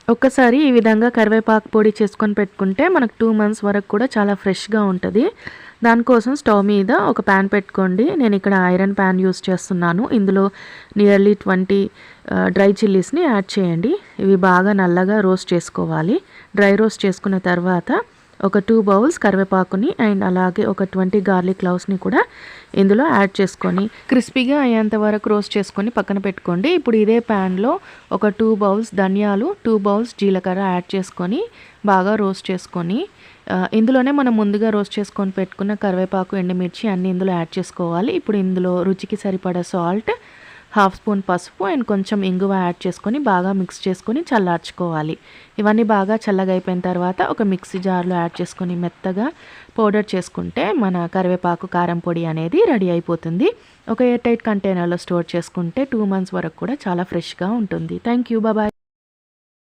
ఒక్కసారి ఈ విధంగా కరివేపాకు పొడి చేసుకొని పెట్టుకుంటే మనకు 2 మంత్స్ వరకు కూడా చాలా ఫ్రెష్‌గా ఉంటది. దానికోసం స్టవ్ మీద ఒక పాన్ పెట్టుకోండి. నేను ఇక్కడ ఐరన్ పాన్ యూస్ చేస్తున్నాను. ఇందులో నియర్లీ 20 డ్రై చిల్లీస్‌ని యాడ్ చేయండి. ఇవి బాగా నల్లగా రోస్ట్ చేసుకోవాలి. డ్రై రోస్ట్ చేసుకున్న తర్వాత ఒక 2 బౌల్స్ కరివేపాకుని అండ్ అలాగే ఒక 20 గార్లిక్ క్లౌస్‌ని కూడా ఇందులో యాడ్ చేసుకొని క్రిస్పీగా అయ్యేంత వరకు రోస్ట్ చేసుకొని పక్కన పెట్టుకోండి. ఇప్పుడు ఇదే ప్యాన్‌లో ఒక 2 బౌల్స్ ధనియాలు, 2 బౌల్స్ జీలకర్ర యాడ్ చేసుకొని బాగా రోస్ట్ చేసుకొని ఇందులోనే మనం ముందుగా రోస్ట్ చేసుకొని పెట్టుకున్న కరివేపాకు, ఎండుమిర్చి అన్నీ ఇందులో యాడ్ చేసుకోవాలి. ఇప్పుడు ఇందులో రుచికి సరిపడా సాల్ట్, హాఫ్ స్పూన్ పసుపు అండ్ కొంచెం ఇంగువ యాడ్ చేసుకొని బాగా మిక్స్ చేసుకొని చల్లార్చుకోవాలి. ఇవన్నీ బాగా చల్లగా అయిపోయిన తర్వాత ఒక మిక్సీ జార్లో యాడ్ చేసుకొని మెత్తగా పౌడర్ చేసుకుంటే మన కరివేపాకు కారం పొడి అనేది రెడీ అయిపోతుంది. ఒక ఎయిర్ టైట్ కంటైనర్లో స్టోర్ చేసుకుంటే 2 మంత్స్ వరకు కూడా చాలా ఫ్రెష్‌గా ఉంటుంది. Thank you. బాయ్.